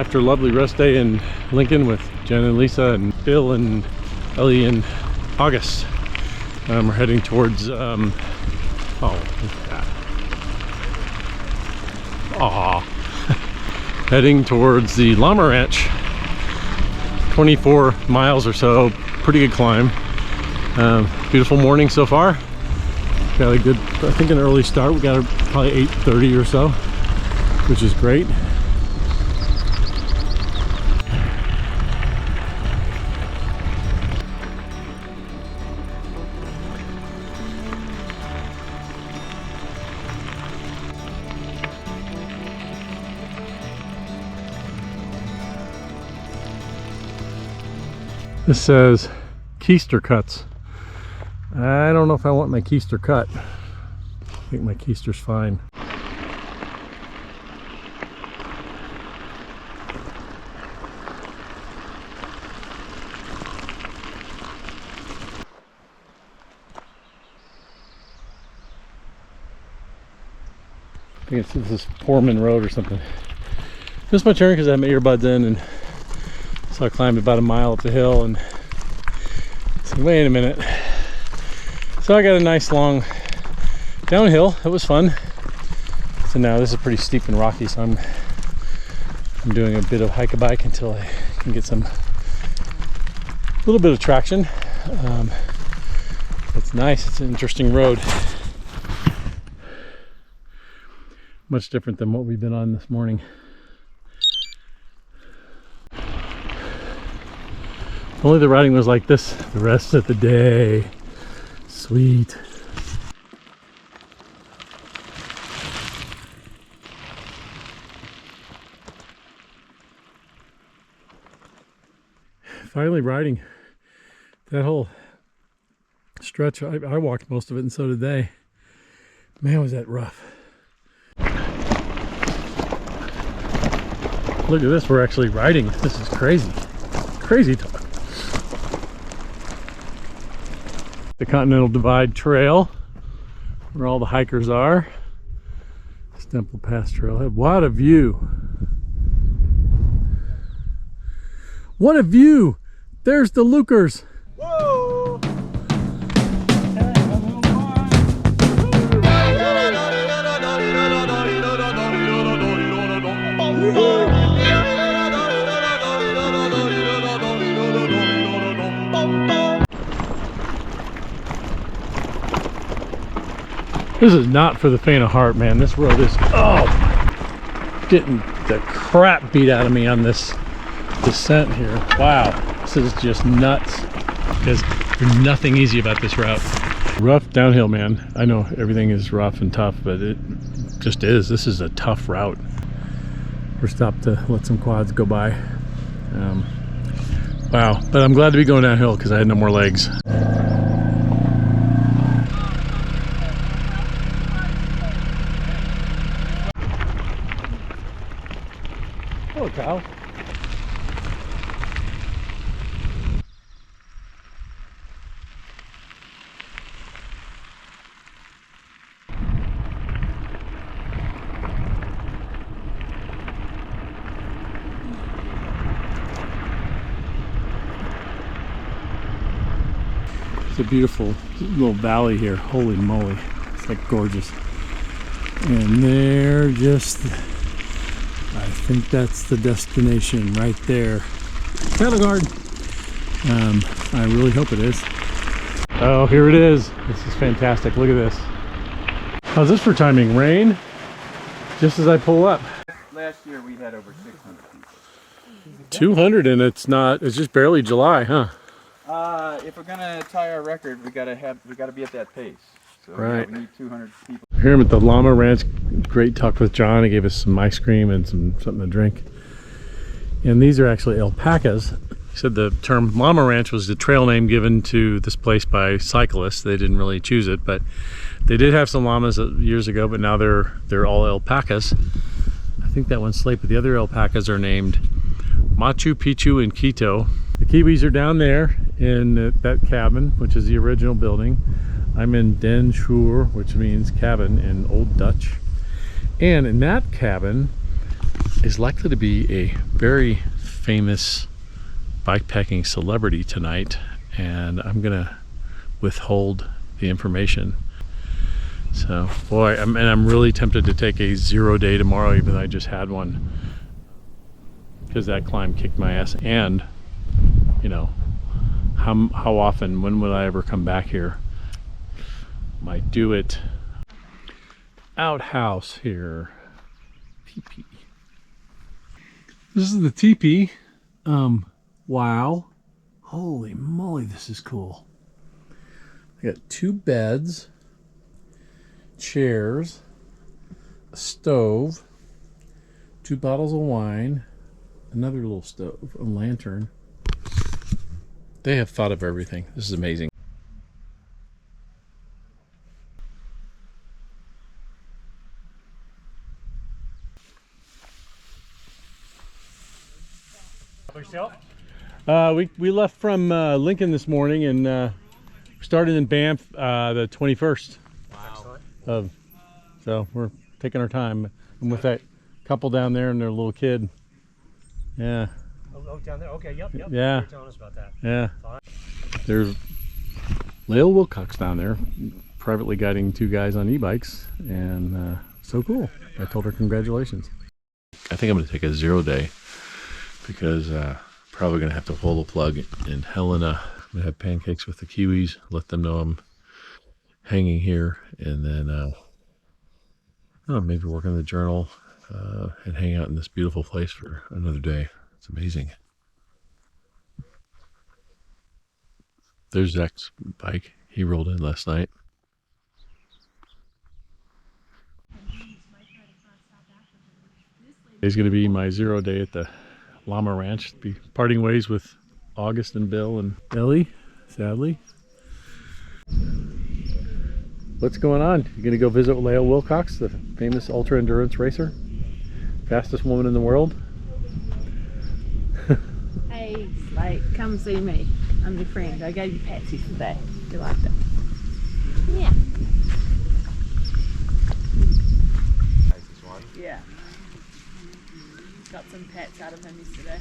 after a lovely rest day in Lincoln with Jen and Lisa and Bill and Ellie and August. We're heading towards, oh, look at that. Aww. Heading towards the Llama Ranch. 24 miles or so, pretty good climb. Beautiful morning so far. Got a good, I think an early start. We got probably 8:30 or so, which is great. This says keister cuts. I don't know if I want my keister cut. I think my keister's fine. I think this is Foreman Road or something. Just my turn because I have my earbuds in, and so I climbed about a mile up the hill and said, wait a minute. So I got a nice long downhill. It was fun. So now this is pretty steep and rocky, so I'm doing a bit of hike-a-bike until I can get some little bit of traction. It's nice. It's an interesting road. Much different than what we've been on this morning. If only the riding was like this the rest of the day. Sweet. Finally riding that whole stretch. I walked most of it, and so did they. Man, was that rough. Look at this, we're actually riding. This is crazy. Crazy talk. The Continental Divide Trail, where all the hikers are. Stemple Pass Trailhead. What a view! What a view! There's the Lukers. Whoa! This is not for the faint of heart, man. This road is, getting the crap beat out of me on this descent here. Wow, this is just nuts. There's nothing easy about this route. Rough downhill, man. I know everything is rough and tough, but it just is. This is a tough route. We're stopped to let some quads go by. Wow, but I'm glad to be going downhill because I had no more legs. Hello, Kyle. It's a beautiful little valley here. Holy moly. It's like gorgeous. And there, I think that's the destination right there. Cattle guard. I really hope it is. Oh, here it is. This is fantastic. Look at this. How's this for timing? Rain? Just as I pull up. Last year we had over 600 people. 200, and it's just barely July, huh? If we're gonna tie our record, we gotta be at that pace. So right. We need 200 people. Here I'm at the Llama Ranch. Great talk with John. He gave us some ice cream and something to drink. And these are actually alpacas. He said the term Llama Ranch was the trail name given to this place by cyclists. They didn't really choose it, but they did have some llamas years ago, but now they're all alpacas. I think that one's slate, but the other alpacas are named Machu Picchu and Quito. The Kiwis are down there in that cabin, which is the original building. I'm in Den Schuur, which means cabin in Old Dutch. And in that cabin, is likely to be a very famous bikepacking celebrity tonight, and I'm gonna withhold the information. So, boy, I'm really tempted to take a 0 day tomorrow, even though I just had one, because that climb kicked my ass. And you know, how often, when would I ever come back here? Might do it. Outhouse here. Teepee. This is the teepee. Wow. Holy moly, this is cool. I got 2 beds, chairs, a stove, 2 bottles of wine, another little stove, a lantern. They have thought of everything. This is amazing. We left from Lincoln this morning and started in Banff the 21st. Wow. So we're taking our time. I'm with that couple down there and their little kid. Yeah. Oh, down there. Okay, yep. Yeah. You were telling us about that. Yeah. There's Lael Wilcox down there, privately guiding 2 guys on e-bikes, and so cool. I told her congratulations. I think I'm going to take a 0 day because probably going to have to pull the plug in Helena. I'm going to have pancakes with the Kiwis, let them know I'm hanging here, and then maybe work on the journal and hang out in this beautiful place for another day. It's amazing. There's Zach's bike. He rolled in last night. Today's going to be my 0 day at the Llama Ranch. Be parting ways with August and Bill and Ellie, sadly. What's going on? You going to go visit Lael Wilcox, the famous ultra endurance racer? Fastest woman in the world? Hey, like, come see me. I'm your friend. I gave you Patsy today. You liked it? Yeah. Yeah. Got some pets out of him yesterday.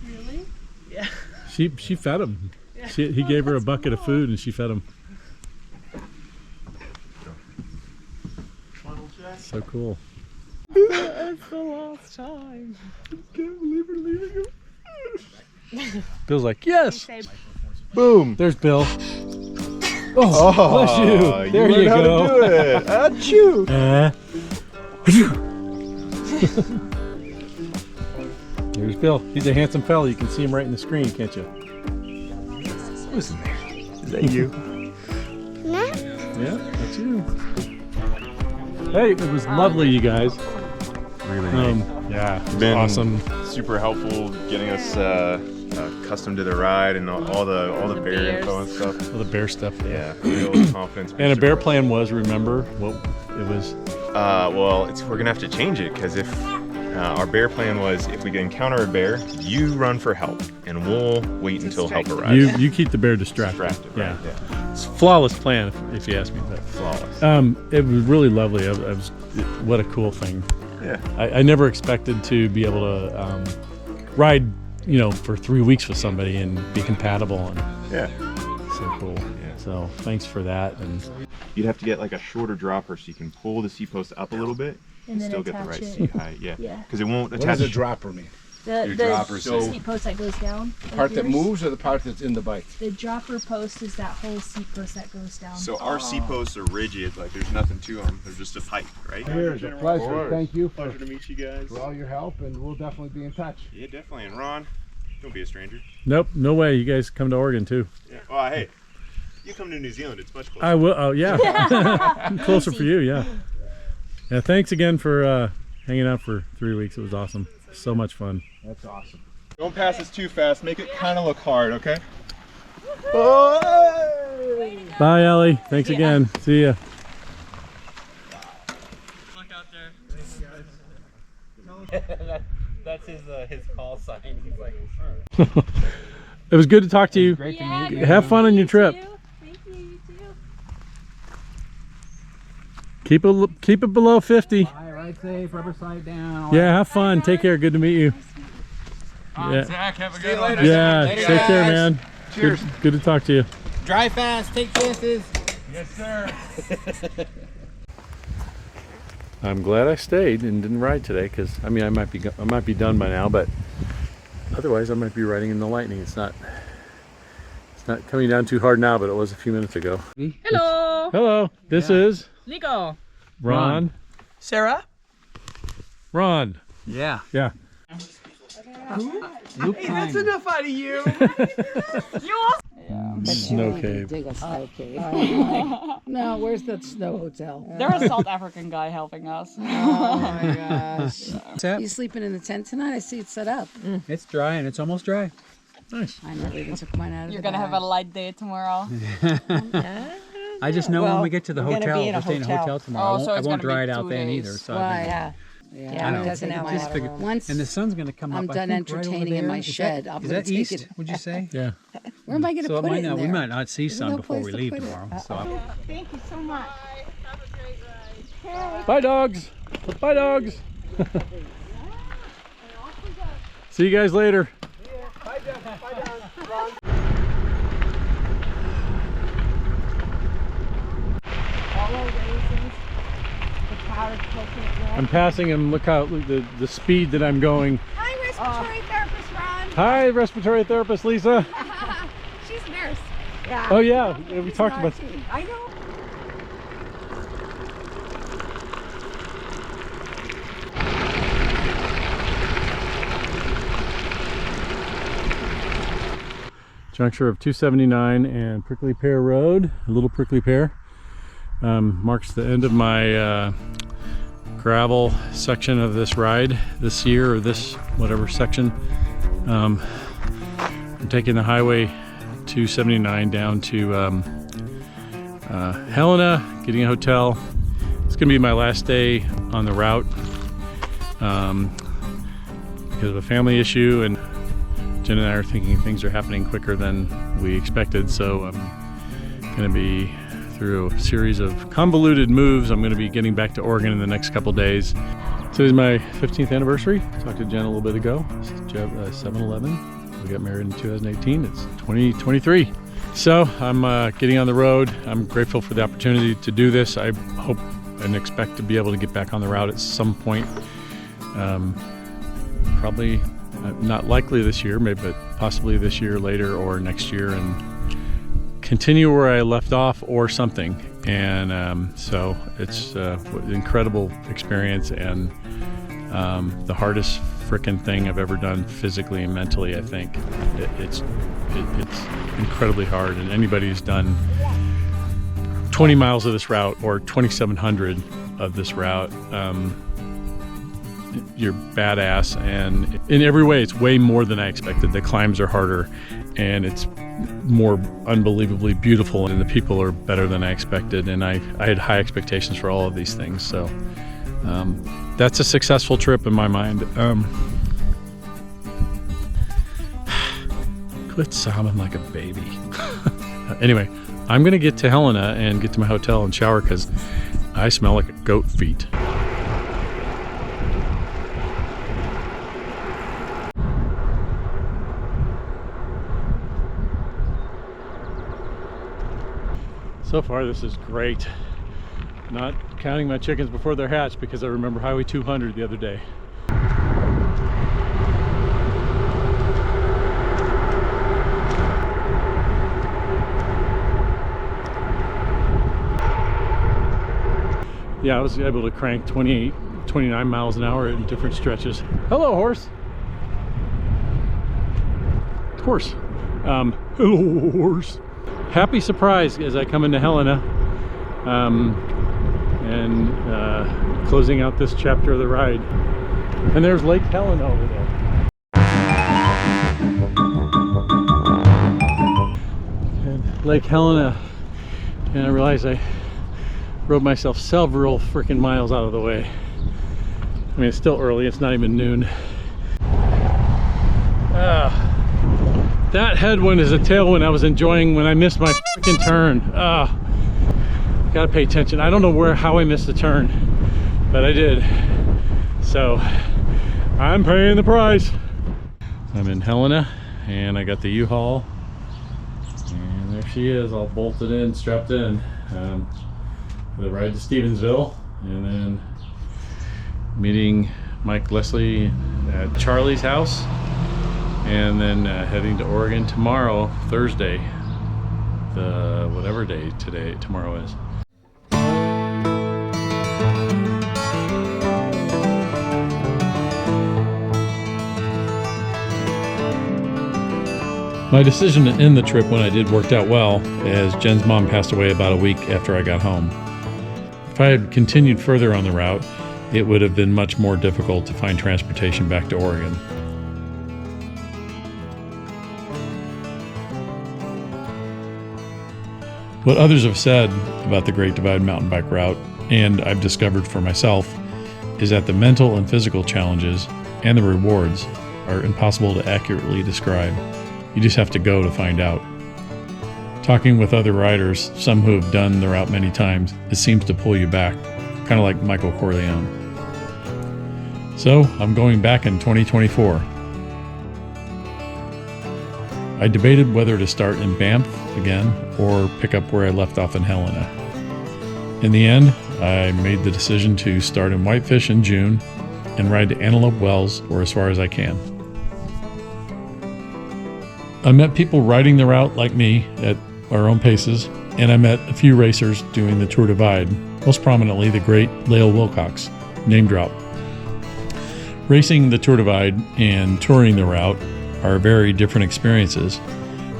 Really? Yeah. She fed him. Yeah. He gave her a bucket of food and she fed him. So cool. It's the last time. I can't believe we're leaving him. Bill's like, yes. Boom. There's Bill. Oh, bless you. There you go. How to do it. Achoo. There's Bill. He's a handsome fella. You can see him right in the screen, can't you? Who's in there? Is that you? Yeah, that's you. Hey, it was lovely, you guys. Really nice. Yeah, it was Been awesome. super helpful getting us accustomed to the ride and all the bear info and stuff. All the bear stuff. Yeah, real confidence. And a bear plan was, remember what it was? Well, we're gonna have to change it because if our bear plan was if we encounter a bear, you run for help and we'll wait until help arrives. You keep the bear distracted. Right? Yeah. Yeah. It's a flawless plan, if you ask me. But Flawless. it was really lovely. What a cool thing. Yeah. I never expected to be able to ride, for 3 weeks with somebody and be compatible, and Yeah. so cool. Yeah. So thanks for that. And You'd have to get like a shorter dropper so you can pull the seat post up a little bit and then still get the attach right it. seat height. Yeah. Yeah. Because it won't What attach. does a dropper mean? The dropper seat post that goes down. The part that moves or the part that's in the bike? The dropper post is that whole seat post that goes down. So our seat posts are rigid, like there's nothing to them. They're just a pipe, right? Here's a pleasure. Thank you Pleasure to meet you guys. for all your help, and we'll definitely be in touch. Yeah, definitely. And Ron, don't be a stranger. nope, no way. You guys come to Oregon too. Yeah. Oh, hey, you come to New Zealand. It's much closer. I will. Oh yeah, closer for you. Yeah. Yeah. Thanks again for hanging out for 3 weeks. It was awesome. So much fun. That's awesome. Don't pass us too fast. Make it kind of look hard, okay? Bye, Ellie. Thanks again. See ya. Look out there. That's his call sign. He's like, It was good to talk to you. Great to Yeah, meet good you. Have fun on your trip. Thank you. You too. Keep it below 50. All right. Ride safe, rubber slide down. Yeah, have fun. Take care. Good to meet you. Yeah. Zach, have a good one. Yeah, Later, take care, guys. man. Cheers. Good to talk to you. Drive fast, take chances. Yes, sir. I'm glad I stayed and didn't ride today because I mean I might be done by now, but otherwise I might be riding in the lightning. It's not coming down too hard now, but it was a few minutes ago. Hello. Hello. This is Nico. Ron. Sarah? Ron. Yeah. Yeah. That's enough out of you. Snow cave. Dig a snow cave. No, where's that snow hotel? There's a South African guy helping us. Oh my gosh. You sleeping in the tent tonight? I see it set up. It's dry and it's almost dry. Nice. I never even took mine out of You're the gonna have a light day tomorrow. I just know when we get to the we're gonna hotel, be in a we'll stay in a hotel. hotel tomorrow. Oh, so I it's won't gonna be dry it out 2 then days. either. So Why? Yeah, I know. it doesn't have Just a figured- Once and the sun's gonna come I'm up. done I think, right over entertaining in there. my Is that- shed, I'm Is gonna that take east? it. Would you say? Yeah. Where am I going to So it put might it in not, there? we might not see sun no before place we to leave put it. tomorrow. So Thank you so much. Bye, dogs. Bye, dogs. See you guys later. I'm passing him. Look how the speed that I'm going. Hi, respiratory therapist Ron. Hi, respiratory therapist Lisa. She's a nurse. Oh yeah, we talked about. I know. Juncture of 279 and Prickly Pear Road, a little Prickly Pear, marks the end of my gravel section of this ride this year, or this whatever section. I'm taking the highway 279 down to Helena, getting a hotel. It's gonna be my last day on the route because of a family issue, and Jen and I are thinking things are happening quicker than we expected, so I'm going to be through a series of convoluted moves. I'm going to be getting back to Oregon in the next couple days. Today's my 15th anniversary. Talked to Jen a little bit ago. It's 7-11. We got married in 2018. It's 2023. So I'm getting on the road. I'm grateful for the opportunity to do this. I hope and expect to be able to get back on the route at some point. Probably not likely this year, maybe, but possibly this year, later, or next year, and continue where I left off or something. And so it's an incredible experience, and the hardest frickin' thing I've ever done physically and mentally. I think it's incredibly hard, and anybody who's done 20 miles of this route or 2,700 of this route, you're badass, and in every way it's way more than I expected. The climbs are harder and it's more unbelievably beautiful, and the people are better than I expected, and I had high expectations for all of these things. So that's a successful trip in my mind. Quit sobbing like a baby. Anyway, I'm gonna get to Helena and get to my hotel and shower because I smell like a goat feet. So far this is great. Not counting my chickens before they're hatched, because I remember Highway 200 the other day. Yeah, I was able to crank 29 miles an hour in different stretches. Hello, horse. Horse. Hello, horse. Happy surprise as I come into Helena and closing out this chapter of the ride. And there's Lake Helena over there. And Lake Helena, and I realized I rode myself several freaking miles out of the way. I mean, it's still early, it's not even noon. That headwind is a tailwind I was enjoying when I missed my freaking turn. Gotta pay attention. I don't know how I missed the turn, but I did. So I'm paying the price. I'm in Helena and I got the U-Haul, and there she is, all bolted in, strapped in. The ride to Stevensville, and then meeting Mike Leslie at Charlie's house, and then heading to Oregon tomorrow, Thursday, the whatever day tomorrow is. My decision to end the trip when I did worked out well, as Jen's mom passed away about a week after I got home. If I had continued further on the route, it would have been much more difficult to find transportation back to Oregon. What others have said about the Great Divide mountain bike route, and I've discovered for myself, is that the mental and physical challenges and the rewards are impossible to accurately describe. You just have to go to find out. Talking with other riders, some who have done the route many times, it seems to pull you back, kind of like Michael Corleone. So I'm going back in 2024. I debated whether to start in Banff again or pick up where I left off in Helena. In the end, I made the decision to start in Whitefish in June and ride to Antelope Wells or as far as I can. I met people riding the route like me at our own paces, and I met a few racers doing the Tour Divide, most prominently the great Lael Wilcox, name drop. Racing the Tour Divide and touring the route are very different experiences,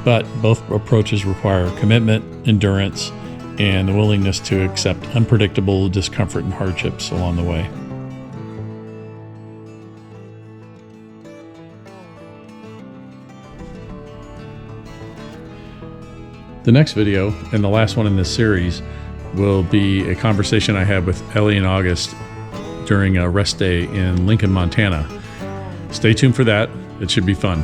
but both approaches require commitment, endurance, and the willingness to accept unpredictable discomfort and hardships along the way. The next video, and the last one in this series, will be a conversation I had with Ellie and August during a rest day in Lincoln, Montana. Stay tuned for that. It should be fun.